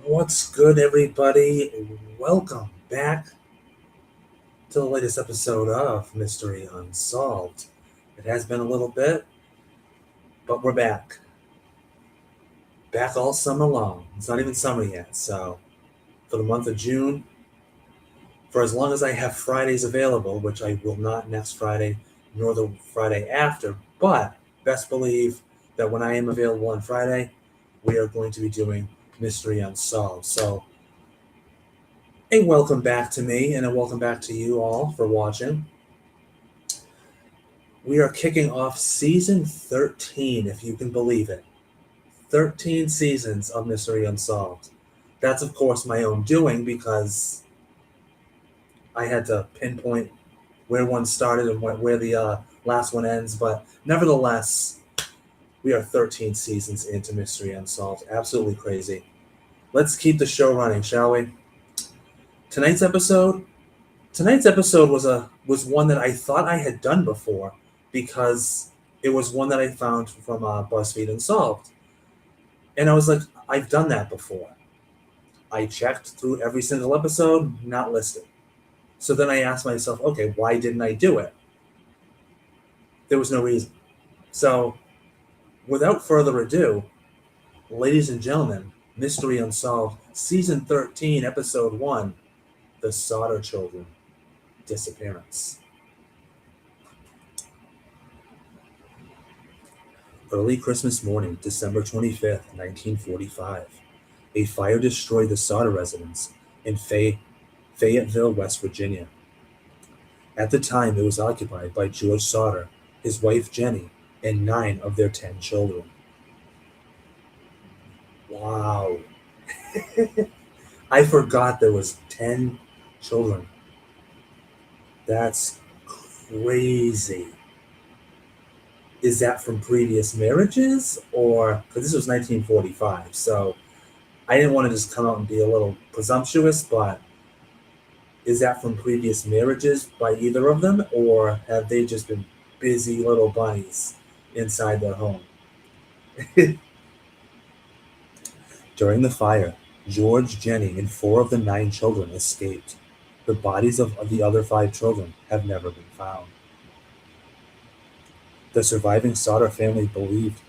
What's good, everybody? Welcome back to the latest episode of Mystery Unsolved. It has been a little bit, but we're back. Back all summer long. It's not even summer yet, so for the month of June, for as long as I have Fridays available, which I will not next Friday nor the Friday after, but best believe that when I am available on Friday, we are going to be doing Mystery Unsolved. So a welcome back to me and a welcome back to you all for watching. We are kicking off season 13, if you can believe it. 13 seasons of Mystery Unsolved. That's, of course, my own doing because I had to pinpoint where one started and where the last one ends. But nevertheless, we are 13 seasons into Mystery Unsolved. Absolutely crazy. Let's keep the show running, shall we? Tonight's episode tonight's episode was one that I thought I had done before because it was one that I found from BuzzFeed Unsolved, and I was like, I've done that before. I checked through every single episode, not listed. So then I asked myself, okay, why didn't I do it? There was no reason. So without further ado, ladies and gentlemen, Mystery Unsolved, Season 13, Episode 1, The Sodder Children, Disappearance. Early Christmas morning, December 25th, 1945, a fire destroyed the Sodder residence in Fayetteville, West Virginia. At the time, it was occupied by George Sodder, his wife Jenny, and 9 of their 10 children. Wow. I forgot there was 10 children. That's crazy. Is that from previous marriages? Or, because this was 1945, so I didn't want to just come out and be a little presumptuous, but is that from previous marriages by either of them, or have they just been busy little bunnies inside their home? During the fire, George, Jenny, and 4 of the 9 children escaped. The bodies of the other 5 children have never been found. The surviving Sodder family believed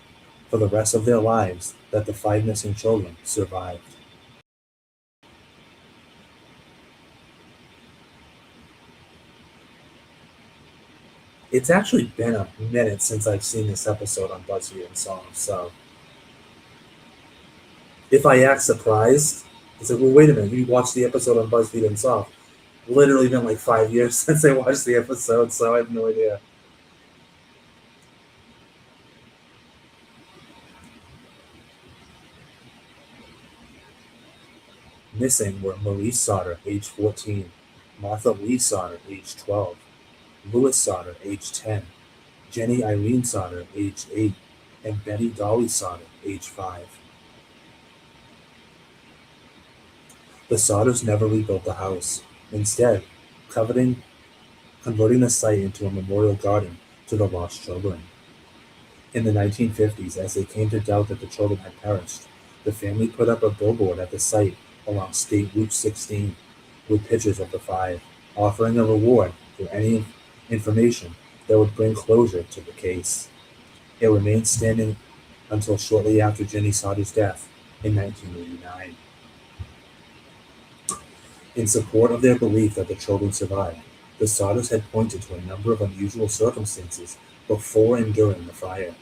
for the rest of their lives that the 5 missing children survived. It's actually been a minute since I've seen this episode on BuzzFeed Unsolved, so if I act surprised, it's like, well, wait a minute, you watched the episode on BuzzFeed Unsolved. Literally been like 5 years since I watched the episode, so I have no idea. Missing were Maurice Sodder, age 14, Martha Lee Sodder, age 12, Louis Sodder, age 10, Jenny Irene Sodder, age 8, and Betty Dolly Sodder, age 5. The Sodders never rebuilt the house, instead, coveting, converting the site into a memorial garden to the lost children. In the 1950s, as they came to doubt that the children had perished, the family put up a billboard at the site along State Route 16 with pictures of the 5, offering a reward for any information that would bring closure to the case. It remained standing until shortly after Jenny Sodder's death in 1989. In support of their belief that the children survived, the Sodders had pointed to a number of unusual circumstances before and during the fire.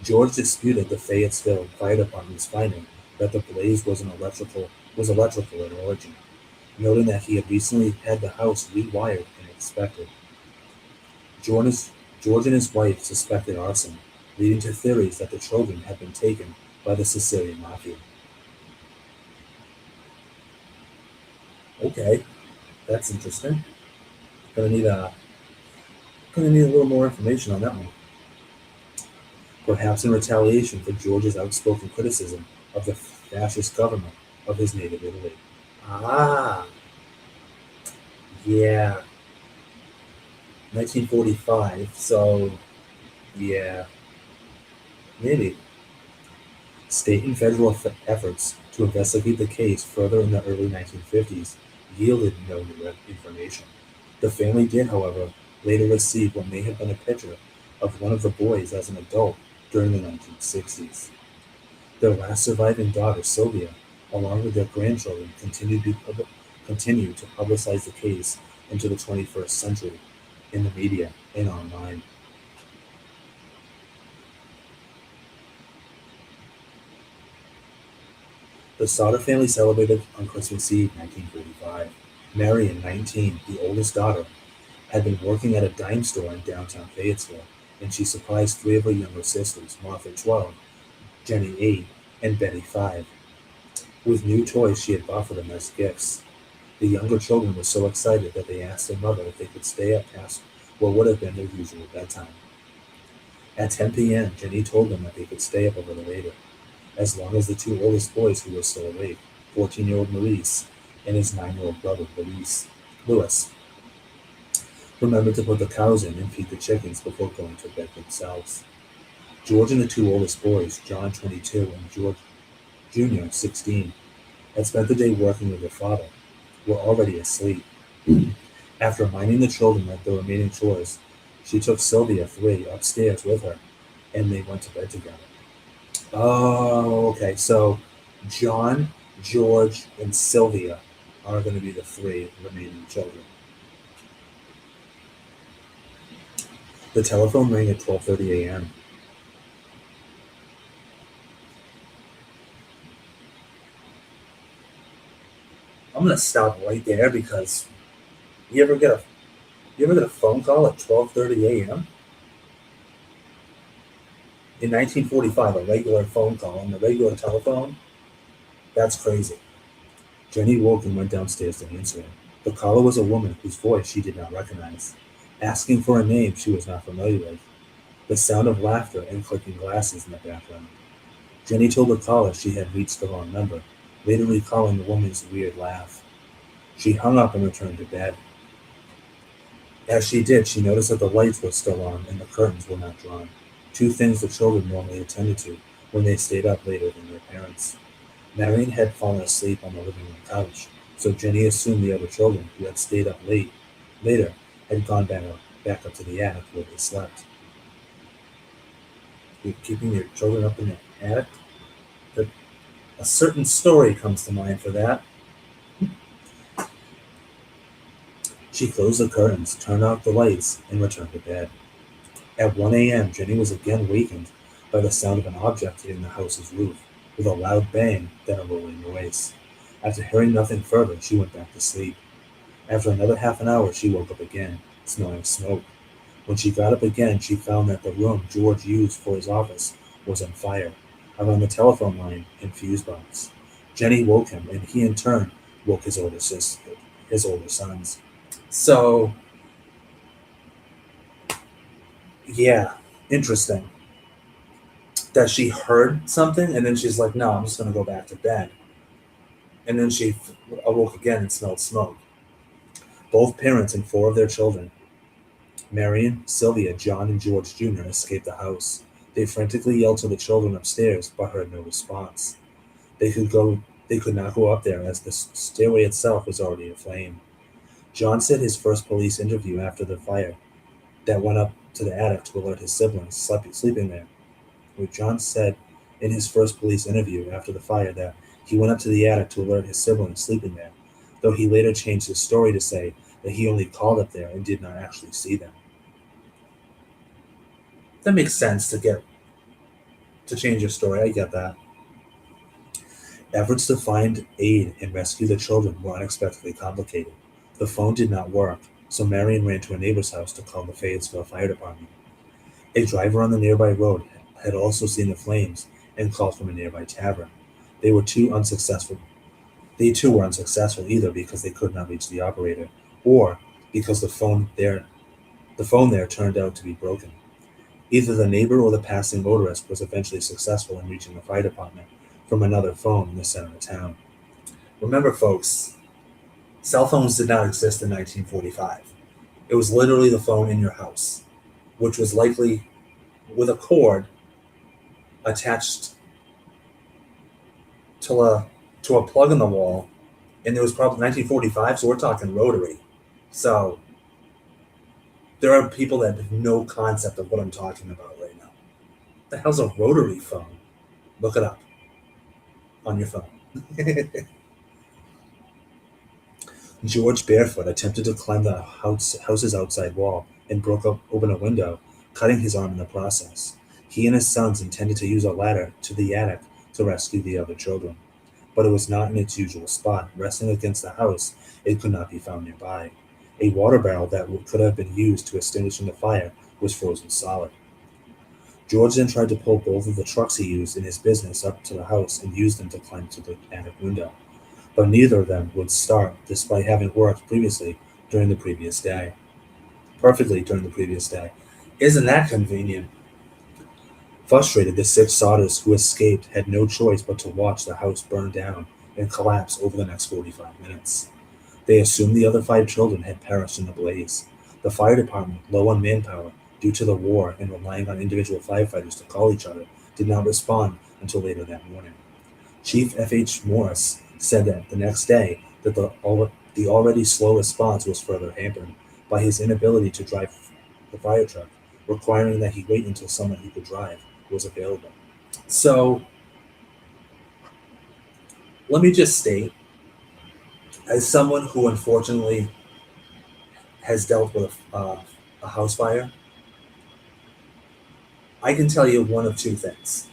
George disputed the Fayetteville Fire Department's finding that the blaze was electrical in origin, noting that he had recently had the house rewired and inspected. George and his wife suspected arson, leading to theories that the children had been taken by the Sicilian Mafia. Okay, that's interesting. Gonna need a gonna need a little more information on that one. Perhaps in retaliation for George's outspoken criticism of the fascist government of his native Italy. Ah, yeah, 1945. So, yeah, maybe. State and federal efforts to investigate the case further in the early 1950s yielded no new information. The family did, however, later receive what may have been a picture of one of the boys as an adult during the 1960s. Their last surviving daughter, Sylvia, along with their grandchildren, continued to publicize the case into the 21st century in the media and online. The Sodder family celebrated on Christmas Eve 1945. Marion, 19, the oldest daughter, had been working at a dime store in downtown Fayetteville, and she surprised three of her younger sisters, Martha, 12, Jenny, 8, and Betty, 5, with new toys she had bought for them as gifts. The younger children were so excited that they asked their mother if they could stay up past what would have been their usual bedtime. At 10 p.m., Jenny told them that they could stay up a little later, as long as the two oldest boys who were still awake, 14-year-old Maurice and his 9-year-old brother, Louis, remembered to put the cows in and feed the chickens before going to bed themselves. George and the two oldest boys, John, 22, and George Jr., 16, had spent the day working with their father, were already asleep. After reminding the children of the remaining chores, she took Sylvia, 3, upstairs with her, and they went to bed together. Oh, okay. So John, George, and Sylvia are going to be the 3 remaining children. The telephone rang at 12:30 a.m. I'm going to stop right there because you ever get a you ever get a phone call at 12:30 a.m. in 1945, a regular phone call on the regular telephone? That's crazy. Jenny woke and went downstairs to answer it. The caller was a woman whose voice she did not recognize, asking for a name she was not familiar with. The sound of laughter and clicking glasses in the background. Jenny told the caller she had reached the wrong number, later recalling the woman's weird laugh. She hung up and returned to bed. As she did, she noticed that the lights were still on and the curtains were not drawn, two things the children normally attended to when they stayed up later than their parents. Marion had fallen asleep on the living room couch, so Jenny assumed the other children, who had stayed up later, had gone back up to the attic where they slept. You're keeping your children up in the attic? A certain story comes to mind for that. She closed the curtains, turned out the lights, and returned to bed. At 1 a.m., Jenny was again wakened by the sound of an object hitting the house's roof, with a loud bang, then a rolling noise. After hearing nothing further, she went back to sleep. After another half an hour, she woke up again, smelling smoke. When she got up again, she found that the room George used for his office was on fire, around the telephone line and fuse box. Jenny woke him, and he in turn woke his older sons. So, yeah, interesting that she heard something and then she's like, no, I'm just going to go back to bed. And then she awoke again and smelled smoke. Both parents and 4 of their children, Marion, Sylvia, John, and George Jr., escaped the house. They frantically yelled to the children upstairs, but heard no response. They could not go up there as the stairway itself was already aflame. John said his first police interview after the fire that went up to the attic to alert his siblings sleeping there. John said in his first police interview after the fire that he went up to the attic to alert his siblings sleeping there, though he later changed his story to say that he only called up there and did not actually see them. That makes sense to change your story. I get that. Efforts to find aid and rescue the children were unexpectedly complicated. The phone did not work, so Marion ran to a neighbor's house to call the Fayetteville Fire Department. A driver on the nearby road had also seen the flames and called from a nearby tavern. They were too unsuccessful. They too were unsuccessful either because they could not reach the operator, or because the phone there turned out to be broken. Either the neighbor or the passing motorist was eventually successful in reaching the fire department from another phone in the center of town. Remember, folks, cell phones did not exist in 1945. It was literally the phone in your house, which was likely with a cord attached to a plug in the wall, and it was probably 1945, so we're talking rotary. So there are people that have no concept of what I'm talking about right now. The hell's a rotary phone? Look it up on your phone. George Barefoot attempted to climb the house's outside wall and broke open a window, cutting his arm in the process. He and his sons intended to use a ladder to the attic to rescue the other children, but it was not in its usual spot. Resting against the house, it could not be found nearby. A water barrel that could have been used to extinguish the fire was frozen solid. George then tried to pull both of the trucks he used in his business up to the house and use them to climb to the attic window, but neither of them would start despite having worked during the previous day. Perfectly during the previous day. Isn't that convenient? Frustrated, the six Sodders who escaped had no choice but to watch the house burn down and collapse over the next 45 minutes. They assumed the other five children had perished in the blaze. The fire department, low on manpower due to the war and relying on individual firefighters to call each other, did not respond until later that morning. Chief F. H. Morris said that the next day that the already slow response was further hampered by his inability to drive the fire truck, requiring that he wait until someone who could drive was available. So let me just state, as someone who unfortunately has dealt with a house fire, I can tell you one of two things.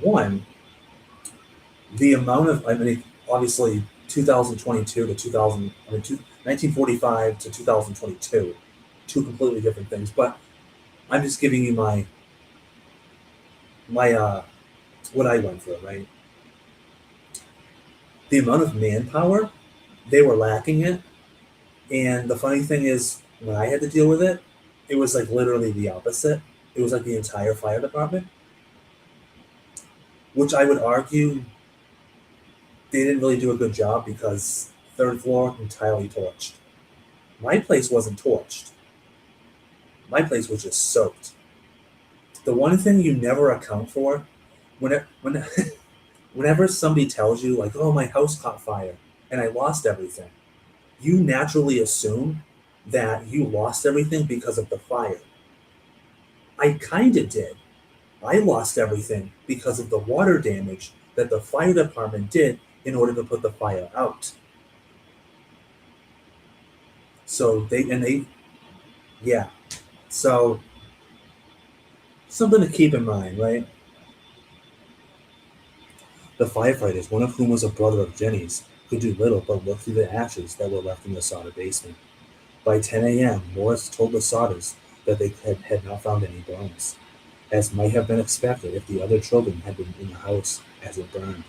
One, the amount of, I mean, obviously 2022 to 2000, I mean, 1945 to 2022, two completely different things. But I'm just giving you my what I went through, right? The amount of manpower they were lacking it, and the funny thing is, when I had to deal with it, it was like literally the opposite. It was like the entire fire department, which I would argue they didn't really do a good job because third floor entirely torched. My place wasn't torched. My place was just soaked. The one thing you never account for when whenever somebody tells you like, "Oh, my house caught fire and I lost everything," you naturally assume that you lost everything because of the fire. I kind of did. I lost everything because of the water damage that the fire department did in order to put the fire out. So yeah. So something to keep in mind, right? The firefighters, one of whom was a brother of Jenny's, could do little but look through the ashes that were left in the Sodder basement. By 10 a.m., Morris told the Sodders that they had not found any bones, as might have been expected if the other children had been in the house as it burned.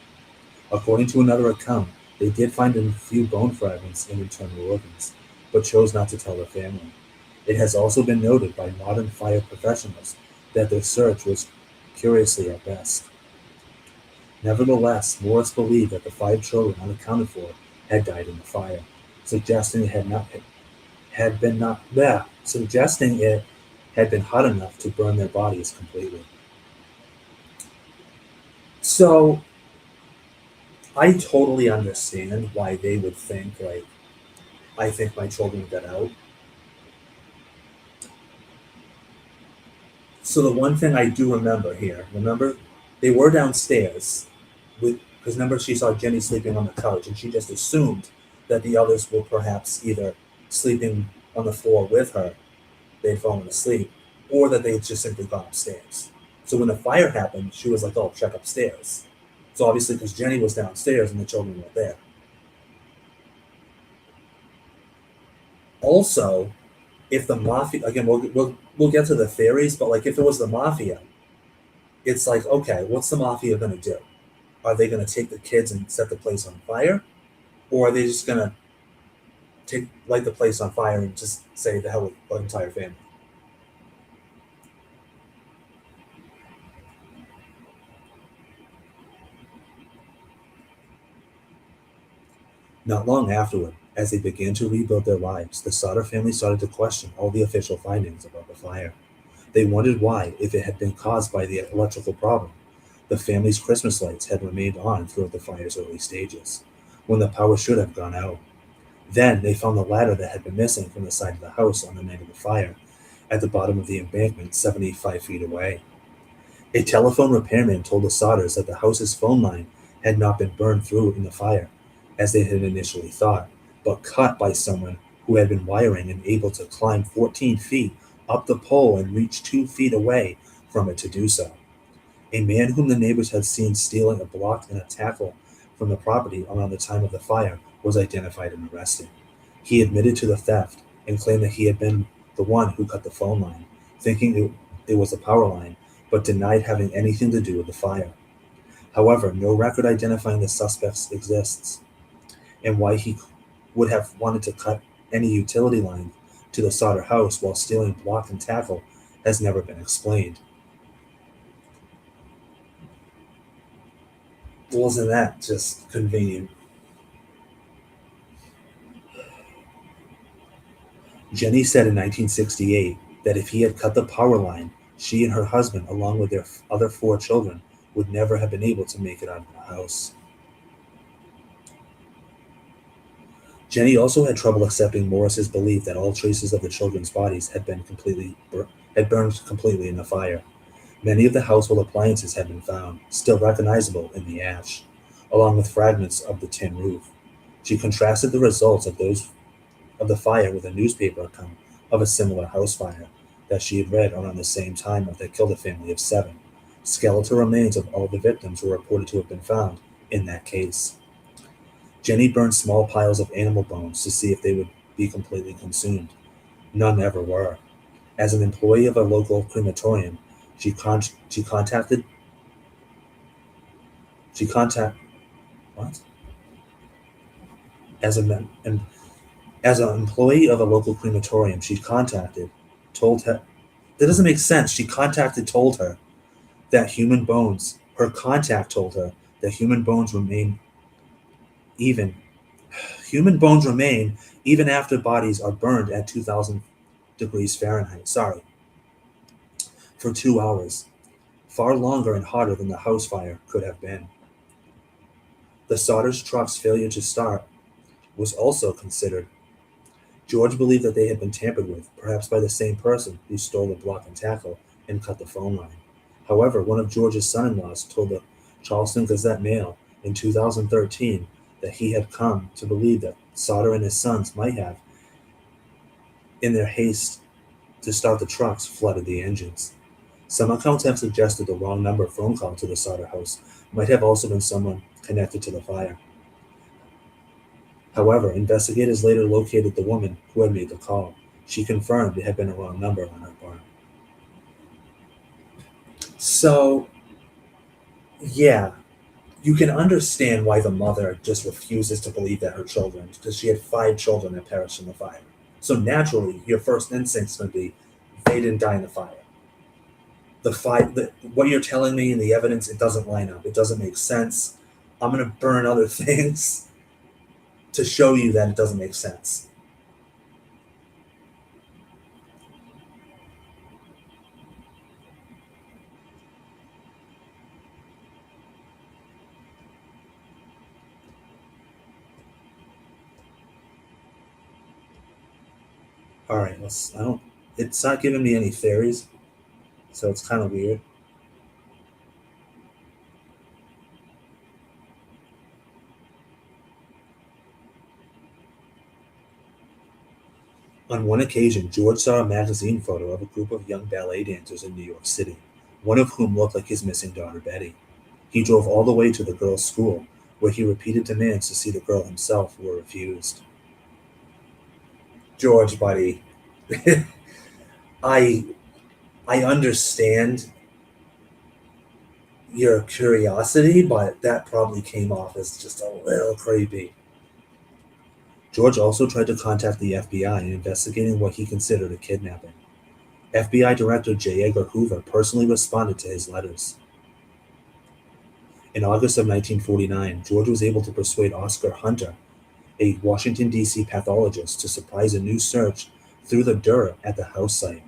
According to another account, they did find a few bone fragments and internal organs, but chose not to tell the family. It has also been noted by modern fire professionals that their search was curiously at best. Nevertheless, Morris believed that the five children unaccounted for had died in the fire, suggesting it suggesting it had been hot enough to burn their bodies completely. So I totally understand why they would think like, I think my children got out. So the one thing I do remember they were downstairs with because remember she saw Jenny sleeping on the couch and she just assumed that the others were perhaps either sleeping on the floor with her, they'd fallen asleep, or that they had just simply gone upstairs. So when the fire happened, she was like, "Oh, check upstairs." So obviously, because Jenny was downstairs and the children were there. Also, if the mafia again, we'll get to the theories, but like if it was the mafia, it's like, okay, what's the mafia gonna do? Are they gonna take the kids and set the place on fire, or are they just gonna take light the place on fire and just say the hell with the entire family? Not long afterward, as they began to rebuild their lives, the Sodder family started to question all the official findings about the fire. They wondered why, if it had been caused by the electrical problem, The family's Christmas lights had remained on throughout the fire's early stages, when the power should have gone out. Then they found the ladder that had been missing from the side of the house on the night of the fire at the bottom of the embankment 75 feet away. A telephone repairman told the Sodders that the house's phone line had not been burned through in the fire, as they had initially thought, but cut by someone who had been wiring and able to climb 14 feet up the pole and reach 2 feet away from it to do so. A man whom the neighbors had seen stealing a block and a tackle from the property around the time of the fire was identified and arrested. He admitted to the theft and claimed that he had been the one who cut the phone line, thinking it was a power line, but denied having anything to do with the fire. However, no record identifying the suspects exists, and why he would have wanted to cut any utility line to the Sodder house while stealing block and tackle has never been explained. Wasn't that just convenient? Jenny said in 1968 that if he had cut the power line, she and her husband, along with their other 4 children, would never have been able to make it out of the house. Jenny also had trouble accepting Morris's belief that all traces of the children's bodies had burned completely in the fire. Many of the household appliances had been found, still recognizable in the ash, along with fragments of the tin roof. She contrasted the results of the fire with a newspaper account of a similar house fire that she had read around the same time that killed a family of 7. Skeletal remains of all the victims were reported to have been found in that case. Jenny burned small piles of animal bones to see if they would be completely consumed. None ever were. As an employee of a local crematorium, she contacted she contact what as a mem- em- as an employee of a local crematorium she contacted told her that doesn't make sense. Told her that human bones her contact told her that even human bones remain even after bodies are burned at 2000 degrees Fahrenheit. Sorry, for 2 hours, far longer and hotter than the house fire could have been. The Sodder's truck's failure to start was also considered. George believed that they had been tampered with, perhaps by the same person who stole the block and tackle and cut the phone line. However, one of George's son-in-laws told the Charleston Gazette-Mail in 2013 that he had come to believe that Sodder and his sons might have, in their haste to start the trucks, flooded the engines. Some accounts have suggested the wrong number phone call to the Sodder house might have also been someone connected to the fire. However, investigators later located the woman who had made the call. She confirmed it had been a wrong number on her part. So, yeah, you can understand why the mother just refuses to believe that her children, because she had 5 children that perished in the fire. So naturally, your first instinct is going to be, they didn't die in the fire. What you're telling me in the evidence, it doesn't line up. It doesn't make sense. I'm going to burn other things to show you that it doesn't make sense. All right, let's. I don't. It's not giving me any theories, so it's kind of weird. On one occasion, George saw a magazine photo of a group of young ballet dancers in New York City, one of whom looked like his missing daughter Betty. He drove all the way to the girl's school, where he repeated demands to see the girl himself were refused. George, buddy, I I understand your curiosity, but that probably came off as just a little creepy. George also tried to contact the FBI in investigating what he considered a kidnapping. FBI Director J. Edgar Hoover personally responded to his letters. In August of 1949, George was able to persuade Oscar Hunter, a Washington, D.C. pathologist, to surprise a new search through the dirt at the house site.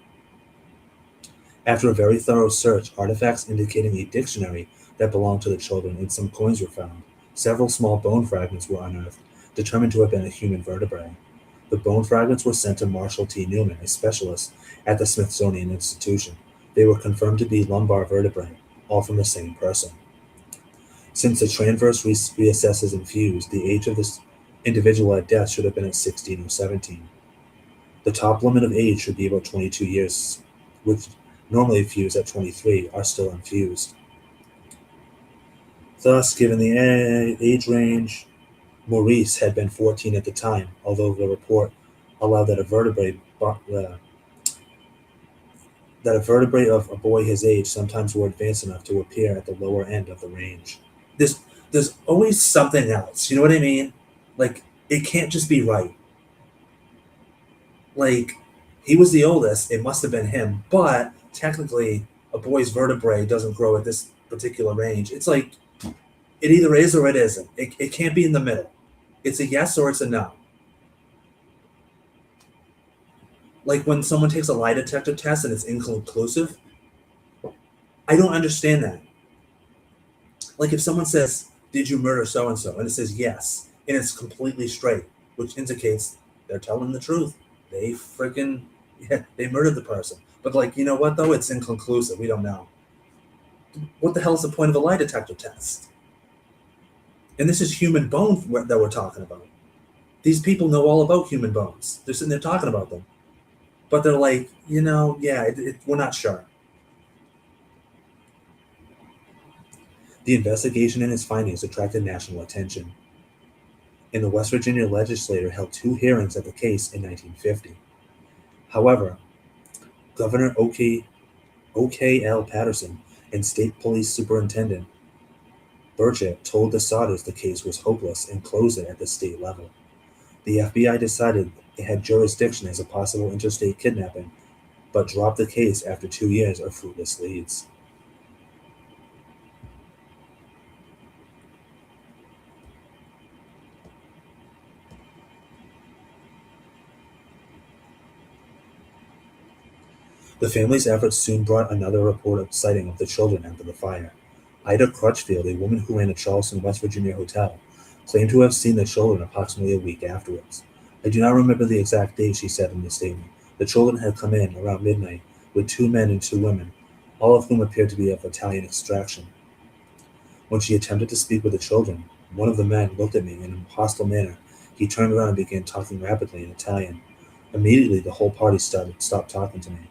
After a very thorough search, artifacts indicating a dictionary that belonged to the children, and some coins were found. Several small bone fragments were unearthed, determined to have been a human vertebrae. The bone fragments were sent to Marshall T. Newman, a specialist at the Smithsonian Institution. They were confirmed to be lumbar vertebrae, all from the same person. Since the transverse reassess is infused, the age of this individual at death should have been at 16 or 17. The top limit of age should be about 22 years, which normally fuse at 23 are still infused. Thus, given the age range, Maurice had been 14 at the time, although the report allowed that a vertebrae of a boy his age sometimes were advanced enough to appear at the lower end of the range. There's there's always something else. You know what I mean? Like it can't just be right. Like he was the oldest, it must have been him, but technically a boy's vertebrae doesn't grow at this particular range. It's like it either is or it isn't. It can't be in the middle. It's a yes or it's a no. Like when someone takes a lie detector test and it's inconclusive, I don't understand that. Like if someone says, "Did you murder so and so?" and it says yes, and it's completely straight, which indicates they're telling the truth. They freaking yeah, they murdered the person. But like, you know what though? It's inconclusive. We don't know. What the hell is the point of a lie detector test? And this is human bone that we're talking about. These people know all about human bones. They're sitting there talking about them, but they're like, yeah, we're not sure. The investigation and its findings attracted national attention, and the West Virginia legislature held two hearings of the case in 1950. However, Governor O.K.L. Patterson and State Police Superintendent Burchett told the Sodders the case was hopeless and closed it at the state level. The FBI decided it had jurisdiction as a possible interstate kidnapping, but dropped the case after 2 years of fruitless leads. The family's efforts soon brought another report of sighting of the children after the fire. Ida Crutchfield, a woman who ran a Charleston, West Virginia hotel, claimed to have seen the children approximately a week afterwards. I do not remember the exact date, she said in the statement. The children had come in around midnight with two men and two women, all of whom appeared to be of Italian extraction. When she attempted to speak with the children, one of the men looked at me in a hostile manner. He turned around and began talking rapidly in Italian. Immediately, the whole party stopped talking to me.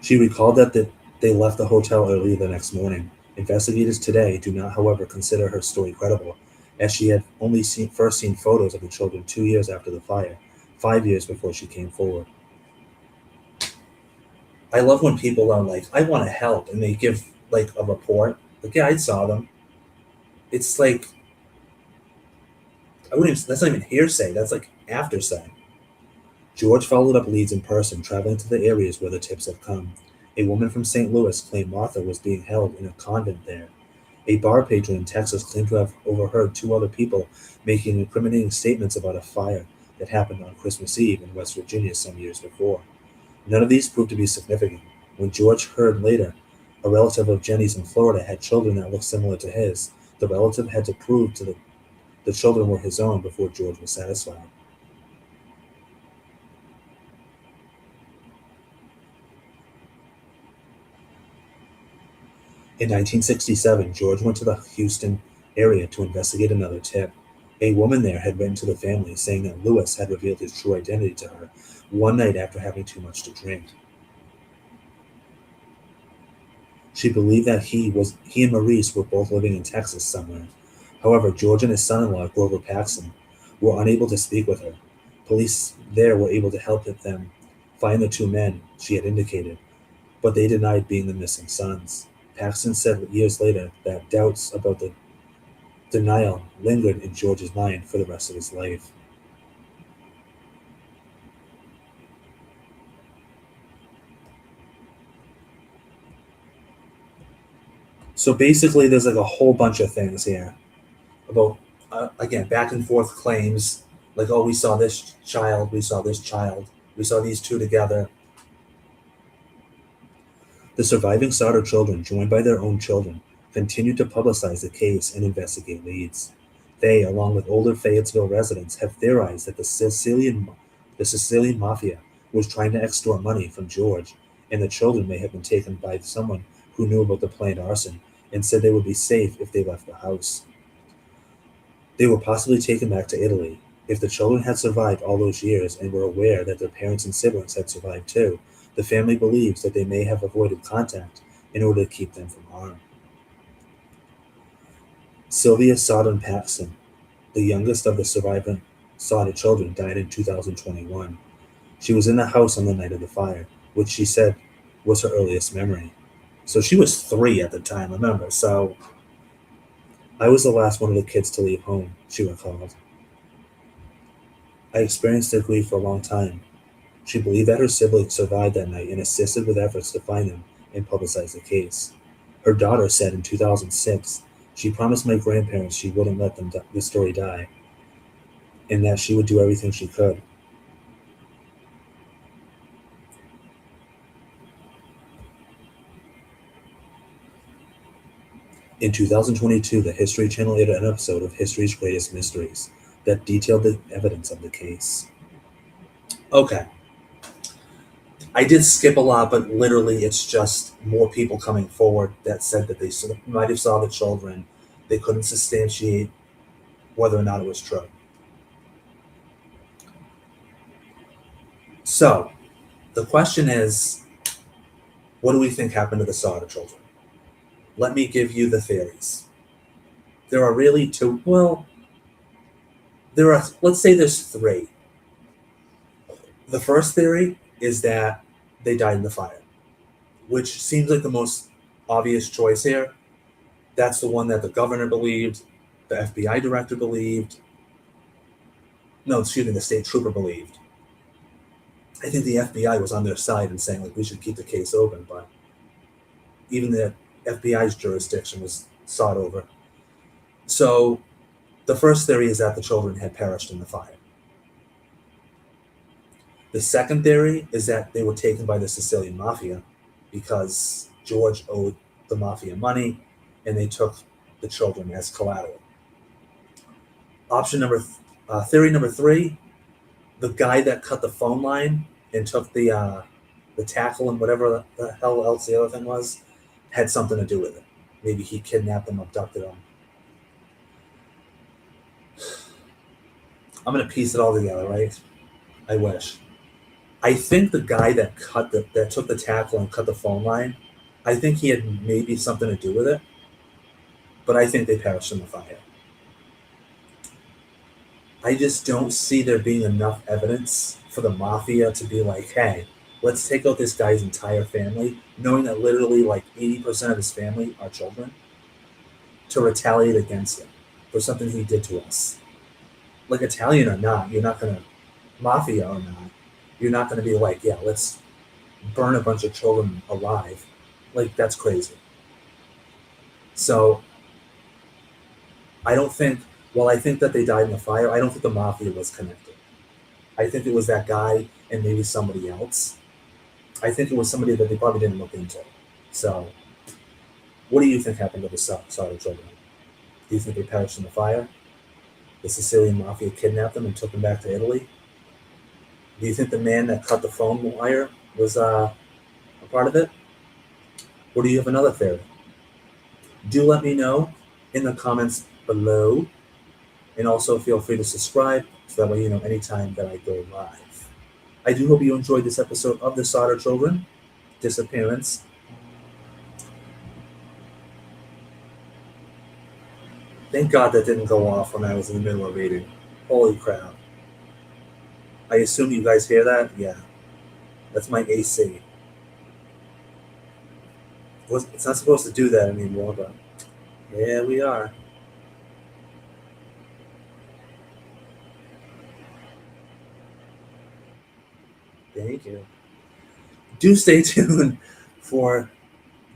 She recalled that they left the hotel early the next morning. Investigators today do not, however, consider her story credible, as she had only first seen photos of the children 2 years after the fire, 5 years before she came forward. I love when people are like, "I want to help," and they give like a report. Like, yeah, I saw them. It's like I wouldn't. That's not even hearsay. That's like after say. George followed up leads in person, traveling to the areas where the tips had come. A woman from St. Louis claimed Martha was being held in a convent there. A bar patron in Texas claimed to have overheard two other people making incriminating statements about a fire that happened on Christmas Eve in West Virginia some years before. None of these proved to be significant. When George heard later a relative of Jenny's in Florida had children that looked similar to his, the relative had to prove to the children were his own before George was satisfied. In 1967, George went to the Houston area to investigate another tip. A woman there had written to the family saying that Lewis had revealed his true identity to her one night after having too much to drink. She believed that he and Maurice were both living in Texas somewhere. However, George and his son-in-law, Grover Paxson, were unable to speak with her. Police there were able to help them find the two men she had indicated, but they denied being the missing sons. Paxton said years later that doubts about the denial lingered in George's mind for the rest of his life. So basically, there's like a whole bunch of things here about, again, back and forth claims like, oh, we saw this child, we saw this child, we saw these two together. The surviving Sodder children, joined by their own children, continued to publicize the case and investigate leads. They, along with older Fayetteville residents, have theorized that the Sicilian mafia was trying to extort money from George, and the children may have been taken by someone who knew about the planned arson and said they would be safe if they left the house. They were possibly taken back to Italy. If the children had survived all those years and were aware that their parents and siblings had survived too, the family believes that they may have avoided contact in order to keep them from harm. Sylvia Sodden Paxson, the youngest of the surviving Sodder children, died in 2021. She was in the house on the night of the fire, which she said was her earliest memory. So she was 3 at the time, remember? So I was the last one of the kids to leave home, she recalled. I experienced their grief for a long time. She believed that her siblings survived that night and assisted with efforts to find them and publicize the case. Her daughter said in 2006 she promised my grandparents she wouldn't let the story die, and that she would do everything she could. In 2022, the History Channel aired an episode of History's Greatest Mysteries that detailed the evidence of the case. Okay. I did skip a lot, but literally it's just more people coming forward that said that they might have saw the children. They couldn't substantiate whether or not it was true. So, the question is, what do we think happened to the Sodder children? Let me give you the theories. There are really two. Well, let's say there's 3. The first theory is that they died in the fire, which seems like the most obvious choice here. That's the one that the governor believed, the FBI director believed. No, excuse me, the state trooper believed. I think the FBI was on their side and saying, like, we should keep the case open, but even the FBI's jurisdiction was sought over. So the first theory is that the children had perished in the fire. The second theory is that they were taken by the Sicilian mafia because George owed the mafia money and they took the children as collateral. Theory number 3, the guy that cut the phone line and took the tackle and whatever the hell else the other thing was, had something to do with it. Maybe he kidnapped them, abducted them. I'm gonna piece it all together, right? I wish. I think the guy that took the tackle and cut the phone line, I think he had maybe something to do with it, but I think they perished in the fire. I just don't see there being enough evidence for the mafia to be like, hey, let's take out this guy's entire family, knowing that literally like 80% of his family are children, to retaliate against him for something he did to us. Like, Italian or not, you're not going to, mafia or not, you're not going to be like, yeah, let's burn a bunch of children alive. Like, that's crazy. So I don't think, well, I think that they died in the fire. I don't think the mafia was connected. I think it was that guy and maybe somebody else. I think it was somebody that they probably didn't look into. So what do you think happened to the Sodder children? Do you think they perished in the fire? The Sicilian mafia kidnapped them and took them back to Italy? Do you think the man that cut the phone wire was a part of it? Or do you have another theory? Do let me know in the comments below. And also feel free to subscribe so that way you know anytime that I go live. I do hope you enjoyed this episode of the Sodder Children, Disappearance. Thank God that didn't go off when I was in the middle of reading. Holy crap. I assume you guys hear that? Yeah. That's my AC. It's not supposed to do that anymore, but yeah, we are. Thank you. Do stay tuned for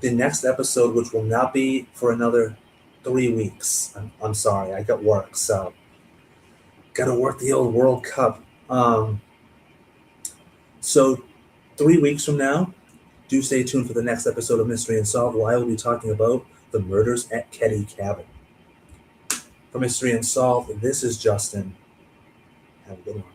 the next episode, which will not be for another 3 weeks. I'm sorry, I got work, so gotta work the old World Cup. So 3 weeks from now, Do stay tuned for the next episode of Mystery Unsolved, where I will be talking about the murders at Ketty Cabin. For Mystery Unsolved, this is Justin. Have a good one.